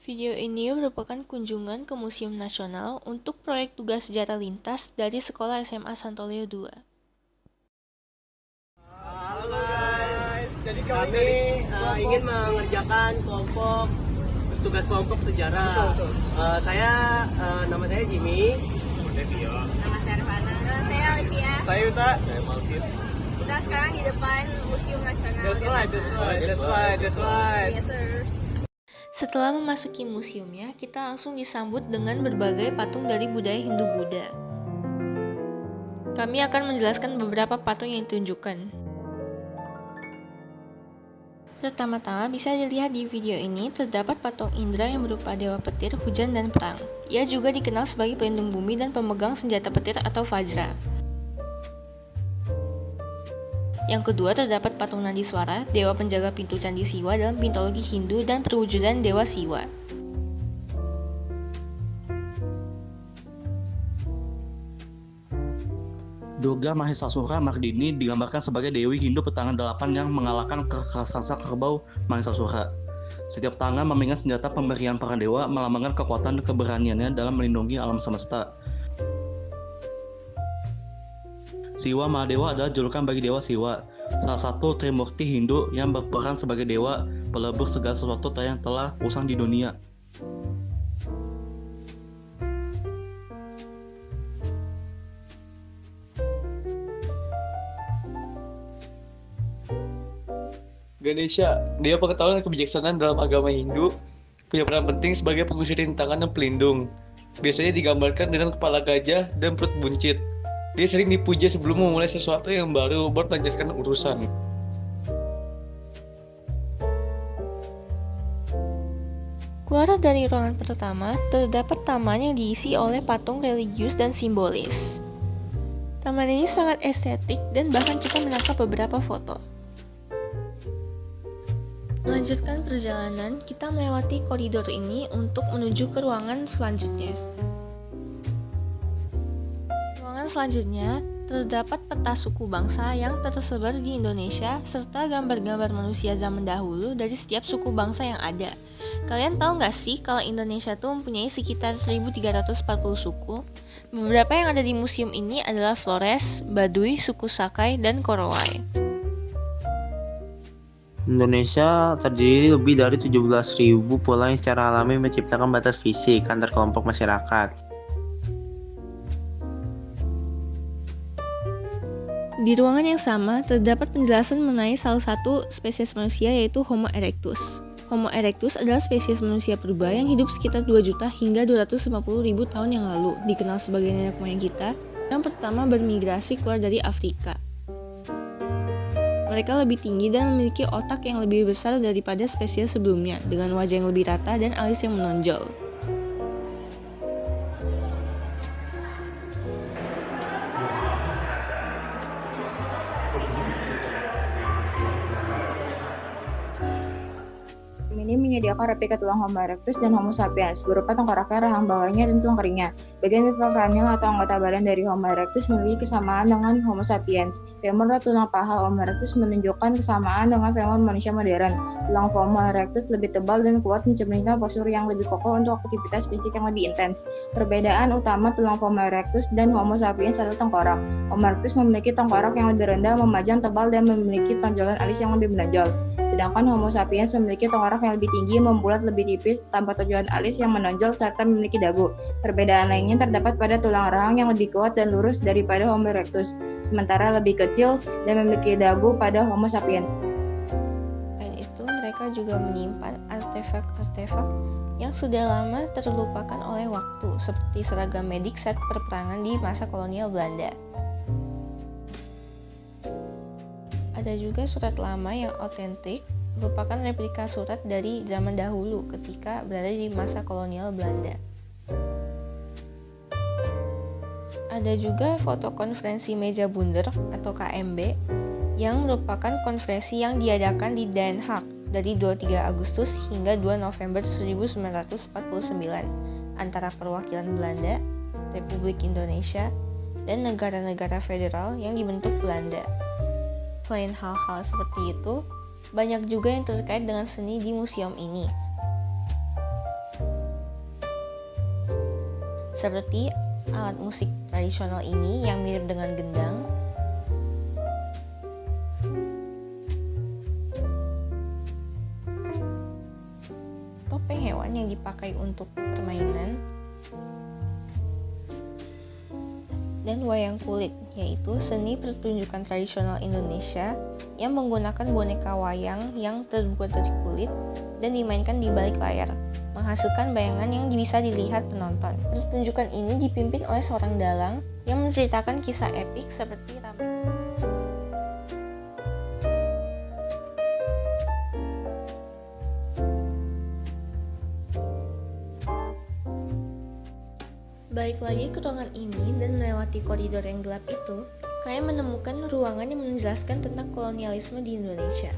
Video ini merupakan kunjungan ke Museum Nasional untuk proyek tugas sejarah lintas dari Sekolah SMA Santoleo II. Halo guys, jadi kami ingin mengerjakan tugas kelompok sejarah. Nama saya Jimmy. Nama saya Rifana. Nama saya Olivia. Saya Yuta. Saya Malkin. Kita sekarang di depan Museum Nasional. That's right. Yes, sir. Setelah memasuki museumnya, kita langsung disambut dengan berbagai patung dari budaya Hindu-Buddha. Kami akan menjelaskan beberapa patung yang ditunjukkan. Pertama-tama bisa dilihat di video ini terdapat patung Indra yang berupa dewa petir, hujan, dan perang. Ia juga dikenal sebagai pelindung bumi dan pemegang senjata petir atau Vajra. Yang kedua terdapat patung Nandiswara, dewa penjaga pintu Candi Siwa dalam mitologi Hindu dan perwujudan dewa Siwa. Durga Mahesasura Mardini digambarkan sebagai dewi Hindu petangan 8 yang mengalahkan raksasa kerbau Mahesasura. Setiap tangan memegang senjata pemberian para dewa melambangkan kekuatan dan keberaniannya dalam melindungi alam semesta. Siwa Mahadewa adalah julukan bagi dewa Siwa, salah satu Trimurti Hindu yang berperan sebagai dewa pelebur segala sesuatu yang telah usang di dunia. Ganesha, dia pengetahuan dan kebijaksanaan dalam agama Hindu, punya peran penting sebagai pengusir rintangan dan pelindung. Biasanya digambarkan dengan kepala gajah dan perut buncit. Dia sering dipuja sebelum memulai sesuatu yang baru buat melancarkan urusan. Keluar dari ruangan pertama, terdapat taman yang diisi oleh patung religius dan simbolis. Taman ini sangat estetik dan bahkan kita menangkap beberapa foto. Melanjutkan perjalanan, kita melewati koridor ini untuk menuju ke ruangan selanjutnya. Ruangan selanjutnya terdapat peta suku bangsa yang tersebar di Indonesia serta gambar-gambar manusia zaman dahulu dari setiap suku bangsa yang ada. Kalian tahu nggak sih kalau Indonesia tuh mempunyai sekitar 1340 suku? Beberapa yang ada di museum ini adalah Flores, Baduy, suku Sakai, dan Korowai. Indonesia terdiri lebih dari 17.000 pulau yang secara alami menciptakan batas fisik antar kelompok masyarakat. Di ruangan yang sama, terdapat penjelasan mengenai salah satu spesies manusia yaitu Homo erectus. Homo erectus adalah spesies manusia purba yang hidup sekitar 2 juta hingga 250.000 tahun yang lalu, dikenal sebagai nenek moyang kita, yang pertama bermigrasi keluar dari Afrika. Mereka lebih tinggi dan memiliki otak yang lebih besar daripada spesies sebelumnya, dengan wajah yang lebih rata dan alis yang menonjol. Ini menyediakan replika tulang Homo erectus dan Homo sapiens berupa tengkoraknya, rahang bawahnya, dan tulang keringnya. Bagian infracranial atau anggota badan dari Homo erectus memiliki kesamaan dengan Homo sapiens. Femur dan tulang paha Homo erectus menunjukkan kesamaan dengan femur manusia modern. Tulang Homo erectus lebih tebal dan kuat, mencerminkan postur yang lebih kokoh untuk aktivitas fisik yang lebih intens. Perbedaan utama tulang Homo erectus dan Homo sapiens adalah tengkorak. Homo erectus memiliki tengkorak yang lebih rendah, memajang, tebal, dan memiliki tonjolan alis yang lebih menonjol. Sedangkan Homo sapiens memiliki tengkorak yang lebih tinggi, membulat, lebih tipis, tanpa tonjolan alis yang menonjol, serta memiliki dagu. Perbedaan lainnya terdapat pada tulang rahang yang lebih kuat dan lurus daripada Homo erectus, sementara lebih kecil dan memiliki dagu pada Homo sapiens. Selain itu, mereka juga menyimpan artefak-artefak yang sudah lama terlupakan oleh waktu, seperti seragam medik saat perperangan di masa kolonial Belanda. Ada juga surat lama yang otentik, merupakan replika surat dari zaman dahulu ketika berada di masa kolonial Belanda. Ada juga foto konferensi meja bundar atau KMB yang merupakan konferensi yang diadakan di Den Haag dari 23 Agustus hingga 2 November 1949 antara perwakilan Belanda, Republik Indonesia, dan negara-negara federal yang dibentuk Belanda. Selain hal-hal seperti itu, banyak juga yang terkait dengan seni di museum ini. seperti alat musik tradisional ini yang mirip dengan gendang, topeng hewan yang dipakai untuk permainan, dan wayang kulit, yaitu seni pertunjukan tradisional Indonesia yang menggunakan boneka wayang yang terbuat dari kulit dan dimainkan di balik layar, menghasilkan bayangan yang bisa dilihat penonton. Pertunjukan ini dipimpin oleh seorang dalang yang menceritakan kisah epik seperti Ramayana. Balik lagi ke ruangan ini dan melewati koridor yang gelap itu, kalian menemukan ruangan yang menjelaskan tentang kolonialisme di Indonesia.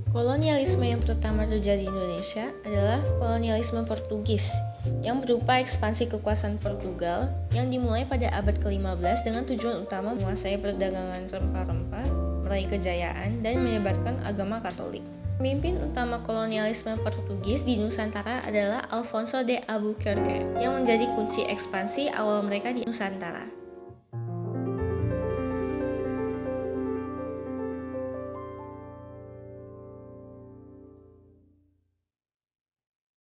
Kolonialisme yang pertama terjadi di Indonesia adalah kolonialisme Portugis yang berupa ekspansi kekuasaan Portugal yang dimulai pada abad ke-15 dengan tujuan utama menguasai perdagangan rempah-rempah, meraih kejayaan, dan menyebarkan agama Katolik. Pemimpin utama kolonialisme Portugis di Nusantara adalah Alfonso de Albuquerque yang menjadi kunci ekspansi awal mereka di Nusantara.